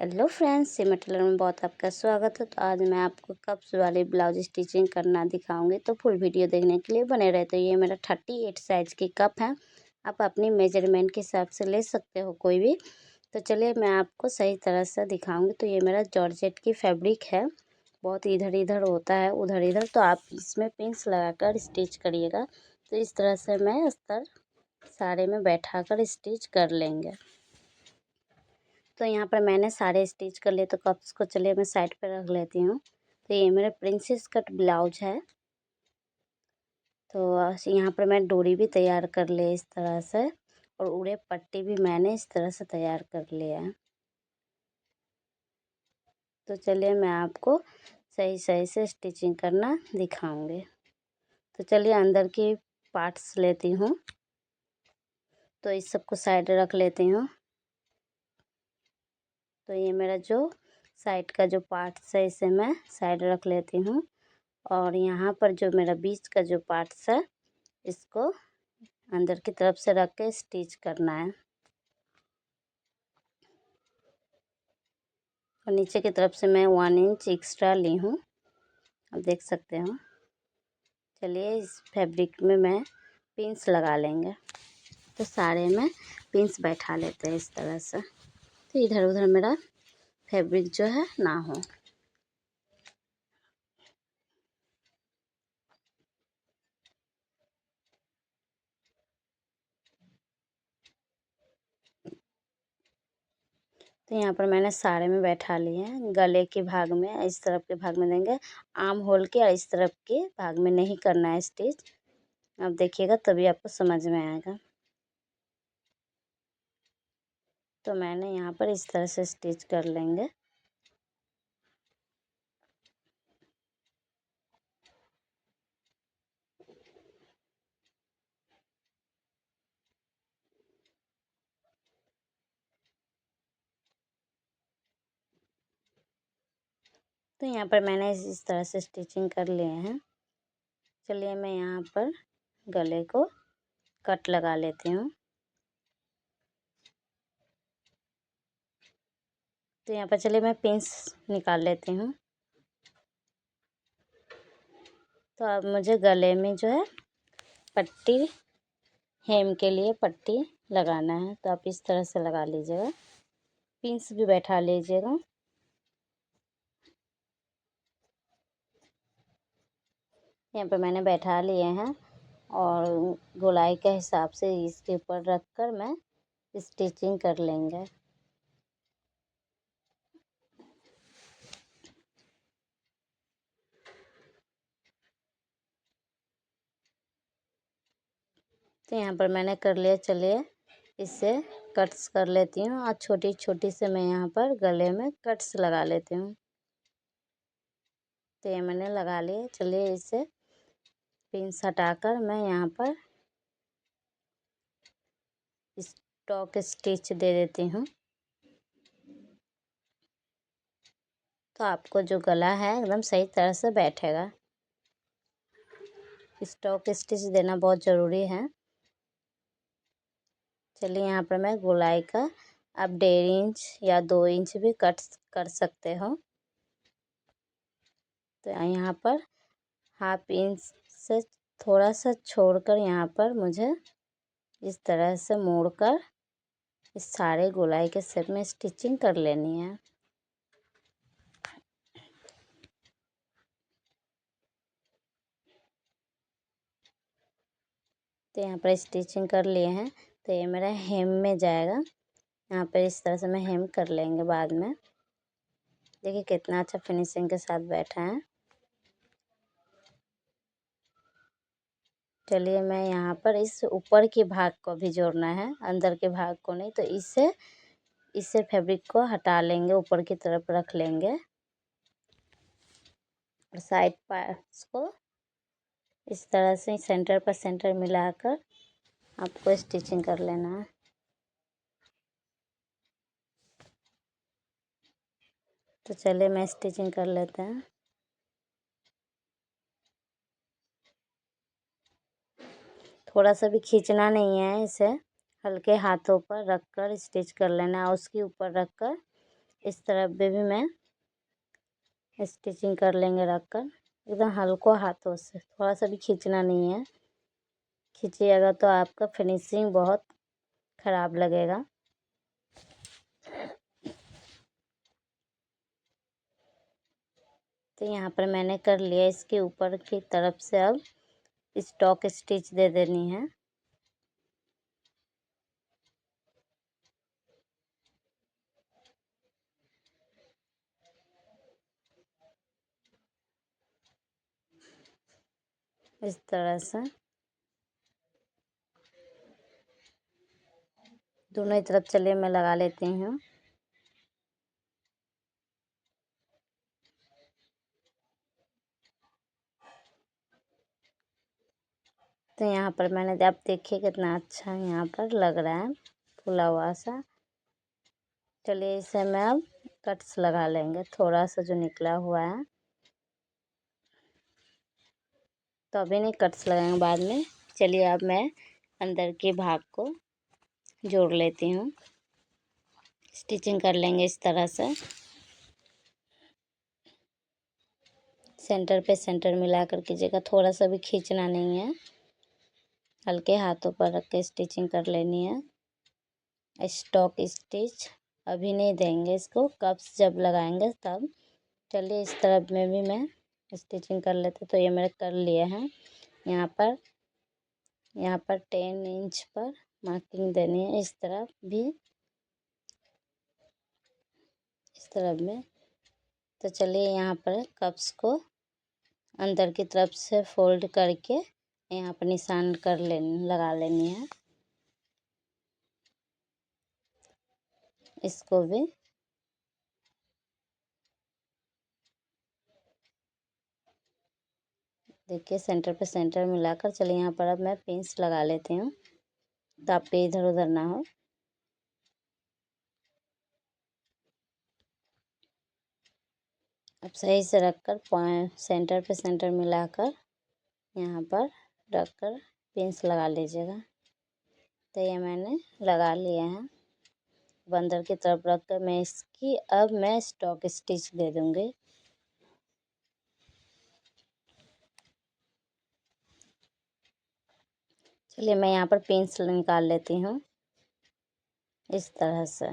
Hello friends, सीमा Taylor में बहुत आपका स्वागत है। तो आज मैं आपको कप्स वाली ब्लाउज स्टिचिंग करना दिखाऊंगी, तो फुल वीडियो देखने के लिए बने रहे। तो ये मेरा 38 साइज की कप है। आप अपनी मेजरमेंट के हिसाब से ले सकते हो कोई भी। तो चलिए मैं आपको सही तरह से दिखाऊंगी। तो ये मेरा जॉर्जेट की फैब्रिक है, बहुत इधर इधर होता है उधर इधर, तो आप इसमें पिंस लगाकर स्टिच करिएगा। तो इस तरह से मैं अस्तर सारे में बैठा कर स्टिच कर लेंगे। तो यहाँ पर मैंने सारे स्टिच कर लिए। तो कप्स को चलिए मैं साइड पर रख लेती हूँ। तो ये मेरा प्रिंसेस कट ब्लाउज है। तो यहाँ पर मैं डोरी भी तैयार कर ली इस तरह से, और उड़े पट्टी भी मैंने इस तरह से तैयार कर लिया है। तो चलिए मैं आपको सही सही से स्टिचिंग करना दिखाऊंगी। तो चलिए अंदर की पार्ट्स लेती हूँ। तो इस सबको साइड रख लेती हूँ। तो ये मेरा जो साइड का जो पार्ट्स है इसे मैं साइड रख लेती हूँ। और यहाँ पर जो मेरा बीच का जो पार्ट्स है इसको अंदर की तरफ से रख के स्टिच करना है। और नीचे की तरफ से मैं 1 इंच एक्स्ट्रा ली हूँ, आप देख सकते हो। चलिए इस फैब्रिक में मैं पिंस लगा लेंगे। तो सारे में पिंस बैठा लेते हैं इस तरह से, तो इधर उधर मेरा फैब्रिक जो है ना हो। तो यहाँ पर मैंने सारे में बैठा लिए हैं। गले के भाग में इस तरफ के भाग में देंगे, आर्म होल के, और इस तरफ के भाग में नहीं करना है स्टिच। आप देखिएगा तभी आपको समझ में आएगा। तो मैंने यहाँ पर इस तरह से स्टिच कर लेंगे। तो यहाँ पर मैंने इस तरह से स्टिचिंग कर लिए हैं। चलिए मैं यहाँ पर गले को कट लगा लेती हूँ। तो यहाँ पर चलिए मैं पिंस निकाल लेती हूँ। तो अब मुझे गले में जो है पट्टी, हेम के लिए पट्टी लगाना है। तो आप इस तरह से लगा लीजिएगा, पिंस भी बैठा लीजिएगा। यहाँ पर मैंने बैठा लिए हैं, और गोलाई के हिसाब से इसके ऊपर रख कर मैं स्टिचिंग कर लेंगे। तो यहाँ पर मैंने कर लिया। चलिए इससे कट्स कर लेती हूँ, और छोटी छोटी से मैं यहाँ पर गले में कट्स लगा लेती हूँ। तो ये मैंने लगा लिए। चलिए इसे पिंस हटाकर मैं यहाँ पर स्टॉक स्टिच दे देती हूँ। तो आपको जो गला है एकदम सही तरह से बैठेगा। स्टॉक स्टिच देना बहुत ज़रूरी है। चलिए यहाँ पर मैं गोलाई का आप 1.5 इंच या 2 इंच भी कट कर सकते हो। तो यहाँ पर 1/2 इंच से थोड़ा सा छोड़कर यहाँ पर मुझे इस तरह से मोड़कर इस सारे गोलाई के शेप में स्टिचिंग कर लेनी है। तो यहाँ पर स्टिचिंग कर लिए हैं। तो ये मेरा हेम में जाएगा। यहाँ पर इस तरह से मैं हेम कर लेंगे बाद में। देखिए कितना अच्छा फिनिशिंग के साथ बैठा है। चलिए मैं यहाँ पर इस ऊपर के भाग को भी जोड़ना है, अंदर के भाग को नहीं। तो इससे फैब्रिक को हटा लेंगे, ऊपर की तरफ रख लेंगे, और साइड पार्ट्स को इस तरह से सेंटर पर सेंटर मिलाकर आपको स्टिचिंग कर लेना है। तो चलिए मैं स्टिचिंग कर लेते हैं। थोड़ा सा भी खींचना नहीं है, इसे हल्के हाथों पर रखकर स्टिच कर लेना है, उसके ऊपर रखकर इस तरफ भी मैं स्टिचिंग कर लेंगे रखकर, एकदम हल्को हाथों से, थोड़ा सा भी खींचना नहीं है। खींचिएगा तो आपका फिनिशिंग बहुत ख़राब लगेगा। तो यहाँ पर मैंने कर लिया। इसके ऊपर की तरफ से अब स्टॉक स्टिच दे देनी है। इस तरह से दोनों ही तरफ चलिए मैं लगा लेती हूँ। तो यहाँ पर मैंने, आप देखिए कितना अच्छा यहाँ पर लग रहा है फुला हुआ सा। चलिए इसे मैं अब कट्स लगा लेंगे, थोड़ा सा जो निकला हुआ है। तो अभी नहीं, कट्स लगाएंगे बाद में। चलिए अब मैं अंदर के भाग को जोड़ लेती हूँ। स्टिचिंग कर लेंगे इस तरह से, सेंटर पे सेंटर मिला कर कीजिएगा, थोड़ा सा भी खींचना नहीं है। हल्के हाथों पर रख के स्टिचिंग कर लेनी है। स्टॉक स्टिच अभी नहीं देंगे इसको, कप्स जब लगाएंगे तब। चलिए इस तरफ में भी मैं स्टिचिंग कर लेते। तो ये मेरे कर लिए हैं। यहाँ पर 10 इंच पर मार्किंग देनी है, इस तरफ भी, इस तरफ में। तो चलिए यहाँ पर कप्स को अंदर की तरफ से फोल्ड करके यहाँ पर निशान कर लगा लेनी है। इसको भी देखिए सेंटर पे सेंटर मिलाकर। चलिए यहाँ पर अब मैं पिंस लगा लेती हूँ, तो आपके इधर उधर ना हो। अब सही से रखकर पॉइंट सेंटर पे सेंटर मिलाकर यहाँ पर रखकर पिंस लगा लीजिएगा। तो ये मैंने लगा लिया है। अब अंदर की तरफ रखकर अब मैं स्टॉक स्टिच दे दूँगी। चलिए मैं यहाँ पर पिंस निकाल लेती हूँ इस तरह से।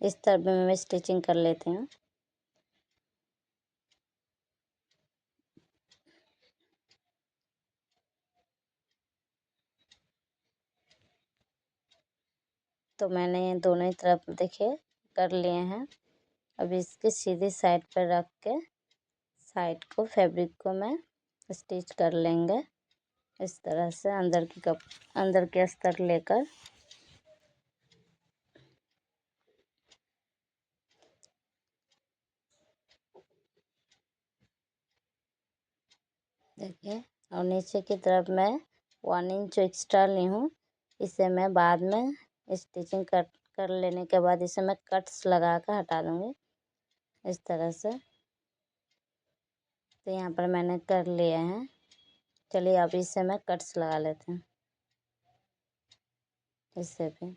इस तरफ में मैं स्टिचिंग कर लेती हूँ। तो मैंने ये दोनों ही तरफ देखिए कर लिए हैं। अब इसके सीधी साइड पर रख के साइड को, फैब्रिक को मैं स्टिच कर लेंगे इस तरह से, अंदर के अस्तर लेकर। देखिए, और नीचे की तरफ मैं 1 इंच एक्स्ट्रा ली हूँ। इसे मैं बाद में स्टिचिंग कर लेने के बाद इसे मैं कट्स लगा कर हटा दूँगी इस तरह से। तो यहाँ पर मैंने कर लिया है। चलिए अब इसे मैं कट्स लगा लेते हैं इससे भी।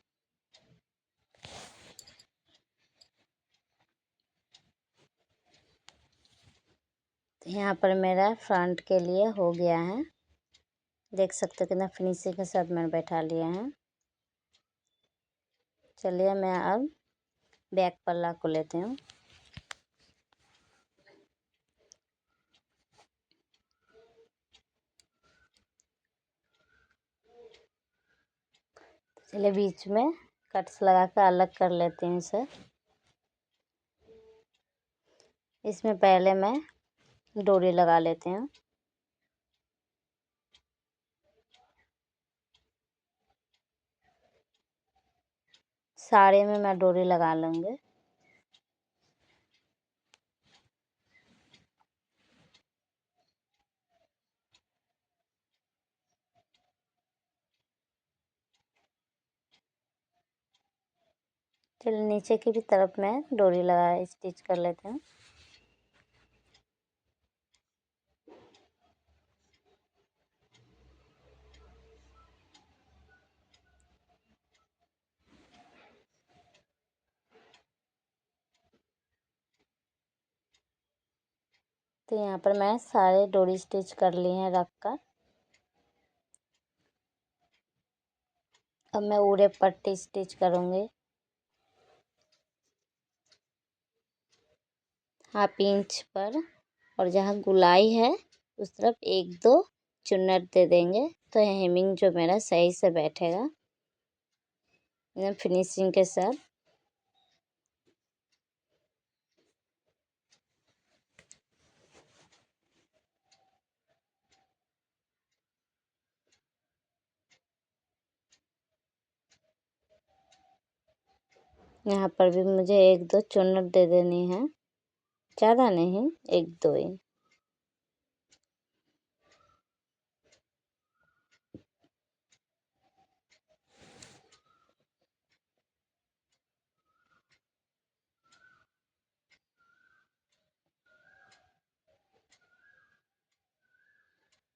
तो यहाँ पर मेरा फ्रंट के लिए हो गया है। देख सकते हो कितना फिनिशिंग के साथ मैंने बैठा लिया है। चलिए मैं अब बैक पल्ला को लेती हूँ। चलिए बीच में कट्स लगा कर अलग कर लेती हूँ इसे। इसमें पहले मैं डोरी लगा लेती हूँ। साड़ी में मैं डोरी लगा लूँगी। चलिए नीचे की भी तरफ मैं डोरी लगा स्टिच कर लेती हूँ। तो यहाँ पर मैं सारे डोरी स्टिच कर लिए हैं रख कर। अब मैं पूरे पट्टी स्टिच करूँगी। 1/2 इंच पर, और जहाँ गुलाई है उस तरफ 1-2 चुन्नट दे देंगे, तो हेमिंग जो मेरा सही से बैठेगा एकदम फिनिशिंग के साथ। यहाँ पर भी मुझे 1-2 चुन्नट दे देनी है, ज़्यादा नहीं, 1-2 ही।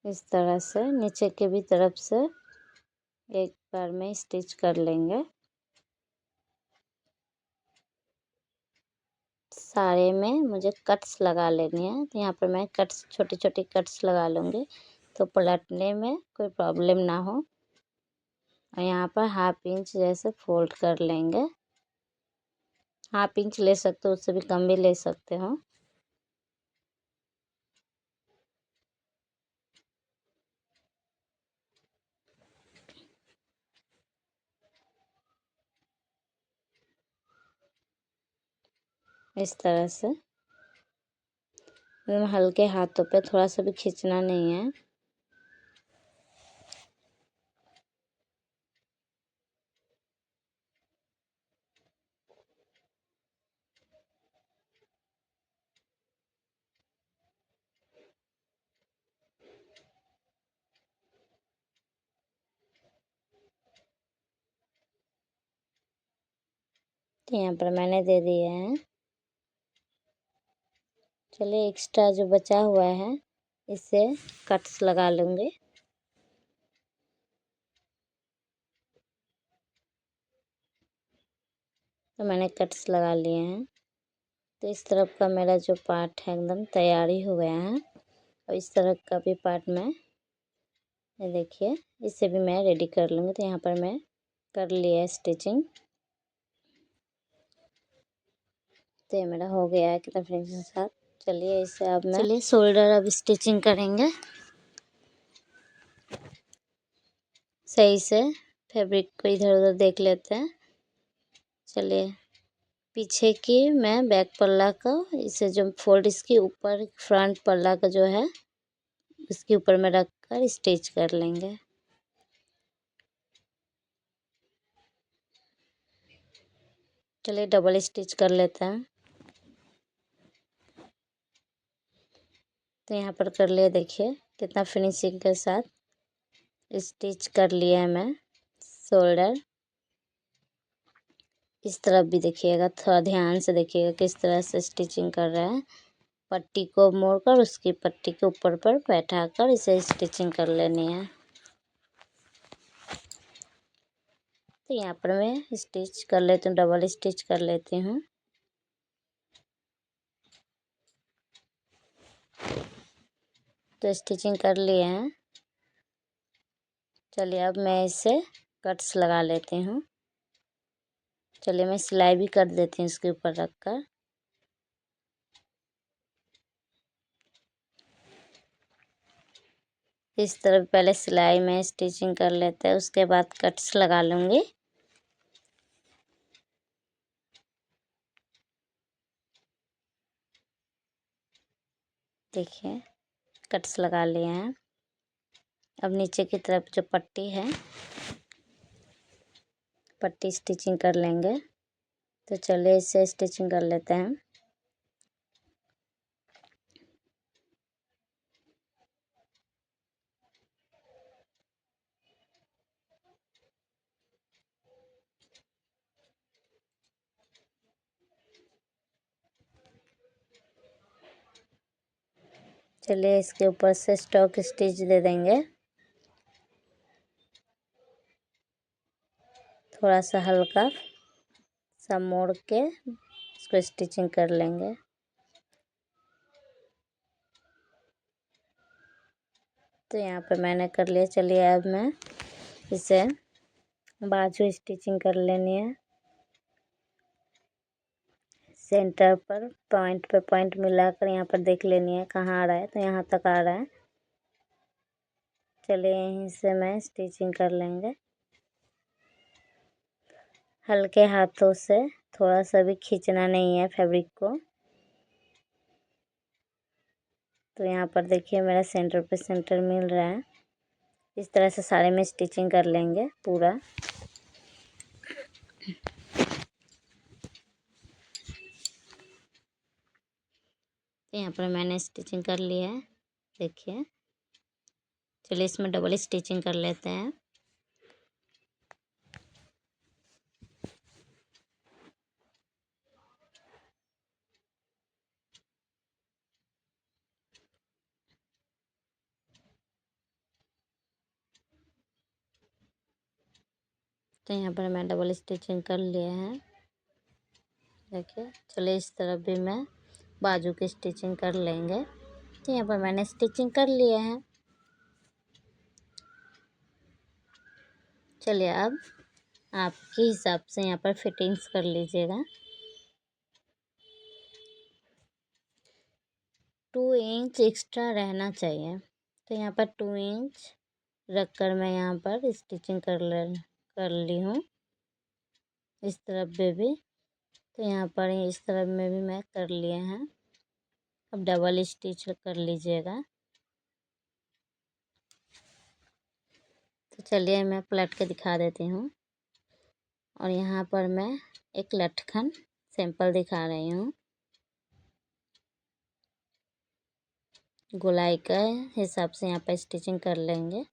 इस तरह से नीचे के भी तरफ से एक बार में स्टिच कर लेंगे। सारे में मुझे कट्स लगा लेनी है, तो यहाँ पर मैं कट्स छोटी छोटी कट्स लगा लूँगी, तो पलटने में कोई प्रॉब्लम ना हो। और यहाँ पर 1/2 इंच जैसे फोल्ड कर लेंगे। 1/2 इंच ले सकते हो, उससे भी कम भी ले सकते हो। इस तरह से हल्के हाथों पे, थोड़ा सा भी खींचना नहीं है। तो यहाँ पर मैंने दे दिए हैं। चलिए एक्स्ट्रा जो बचा हुआ है इससे कट्स लगा लूँगी। तो मैंने कट्स लगा लिए हैं। तो इस तरफ का मेरा जो पार्ट है एकदम तैयारी हो गया है। और इस तरफ का भी पार्ट मैं, ये देखिए, इसे भी मैं रेडी कर लूँगी। तो यहाँ पर मैं कर लिया स्टिचिंग। तो ये मेरा हो गया है कितना फिनिशिंग के साथ। चलिए इसे अब मैं, चलिए शोल्डर अब स्टिचिंग करेंगे। सही से फैब्रिक को इधर उधर देख लेते हैं। चलिए, पीछे की मैं बैक पल्ला का, इसे जो फोल्ड इसके ऊपर फ्रंट पल्ला का जो है इसके ऊपर में रख कर स्टिच कर लेंगे। चलिए डबल स्टिच कर लेते हैं। तो यहाँ पर कर लिया, देखिए कितना फिनिशिंग के साथ स्टिच कर लिया है मैं शोल्डर। इस तरफ भी देखिएगा, थोड़ा ध्यान से देखिएगा किस तरह से स्टिचिंग कर रहा है। पट्टी को मोड़कर उसकी पट्टी के ऊपर पर बैठाकर इसे स्टिचिंग कर लेनी है। तो यहाँ पर मैं स्टिच कर लेती हूँ, डबल स्टिच कर लेती हूँ। तो स्टिचिंग कर लिए हैं। चलिए अब मैं इसे कट्स लगा लेती हूँ। चलिए मैं सिलाई भी कर देती हूँ इसके ऊपर रख कर। इस तरफ पहले सिलाई में स्टिचिंग कर लेते हैं, उसके बाद कट्स लगा लूँगी। देखिए कट्स लगा लिए हैं। अब नीचे की तरफ जो पट्टी है, पट्टी स्टिचिंग कर लेंगे। तो चलिए इसे स्टिचिंग कर लेते हैं। चलिए इसके ऊपर से स्टॉक स्टिच दे देंगे। थोड़ा सा हल्का सा मोड़ के इसको स्टिचिंग कर लेंगे। तो यहाँ पर मैंने कर लिया। चलिए अब मैं इसे बाजू स्टिचिंग कर लेनी है। सेंटर पर पॉइंट पे पॉइंट मिलाकर यहाँ पर देख लेनी है कहाँ आ रहा है, तो यहाँ तक आ रहा है। चलिए यहीं से मैं स्टिचिंग कर लेंगे। हल्के हाथों से, थोड़ा सा भी खींचना नहीं है फैब्रिक को। तो यहाँ पर देखिए मेरा सेंटर पे सेंटर मिल रहा है। इस तरह से सारे में स्टिचिंग कर लेंगे पूरा। तो यहाँ पर मैंने स्टिचिंग कर लिया है, देखिए। चलिए इसमें डबल स्टिचिंग कर लेते हैं। तो यहाँ पर मैं डबल स्टिचिंग कर लिया है, देखिए। चलिए इस तरफ भी मैं बाजू की स्टिचिंग कर लेंगे। तो यहाँ पर मैंने स्टिचिंग कर लिया है। चलिए अब आपके हिसाब से यहाँ पर फिटिंग्स कर लीजिएगा। 2 इंच एक्स्ट्रा रहना चाहिए। तो यहाँ पर 2 इंच रख कर मैं यहाँ पर स्टिचिंग कर ली हूँ। इस तरफ में भी, तो यहाँ पर इस तरफ में भी मैं कर लिए हैं। अब डबल स्टिच कर लीजिएगा। तो चलिए मैं पलट के दिखा देती हूँ। और यहाँ पर मैं एक लटकन सैंपल दिखा रही हूँ। गोलाई का हिसाब से यहाँ पर स्टिचिंग कर लेंगे।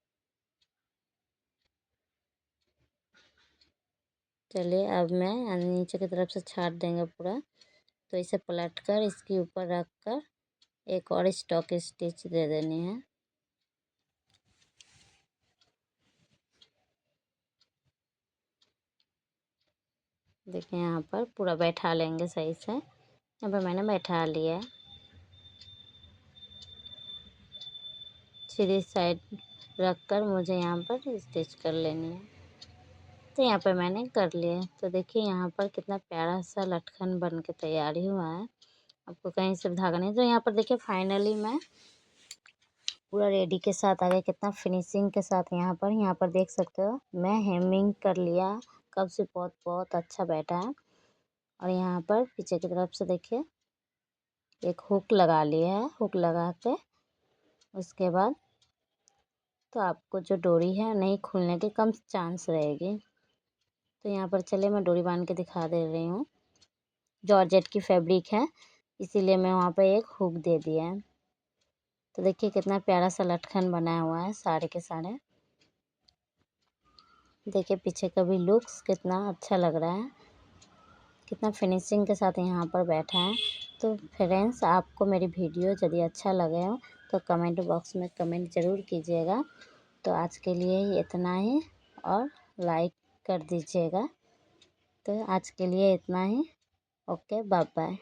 चलिए अब मैं नीचे की तरफ से छाट देंगे पूरा। तो इसे पलट कर इसके ऊपर रख कर एक और स्टॉक स्टिच दे देनी है। देखिए यहाँ पर पूरा बैठा लेंगे सही से। यहाँ पर मैंने बैठा लिया है। सीधी साइड रख कर मुझे यहाँ पर स्टिच कर लेनी है। तो यहाँ पर मैंने कर लिया है। तो देखिए यहाँ पर कितना प्यारा सा लटकन बन के तैयार ही हुआ है। आपको कहीं से धागा नहीं। तो यहाँ पर देखिए फाइनली मैं पूरा रेडी के साथ आ गया। कितना फिनिशिंग के साथ यहाँ पर देख सकते हो। मैं हेमिंग कर लिया कब से, बहुत बहुत अच्छा बैठा है। और यहाँ पर पीछे की तरफ से देखिए एक हुक लगा लिया है। हुक लगा के उसके बाद तो आपको जो डोरी है नहीं खुलने की कम चांस रहेगी। तो यहाँ पर चलिए मैं डोरी बांध के दिखा दे रही हूँ। जॉर्जेट की फैब्रिक है, इसीलिए मैं वहाँ पर एक हुक दे दिया है। तो देखिए कितना प्यारा सा लटकन बनाया हुआ है सारे के सारे। देखिए पीछे का भी लुक्स कितना अच्छा लग रहा है, कितना फिनिशिंग के साथ यहाँ पर बैठा है। तो फ्रेंड्स आपको मेरी वीडियो यदि अच्छा लगे हो तो कमेंट बॉक्स में कमेंट ज़रूर कीजिएगा। तो आज के लिए इतना ही, और लाइक कर दीजिएगा। तो आज के लिए इतना ही। Okay, bye bye.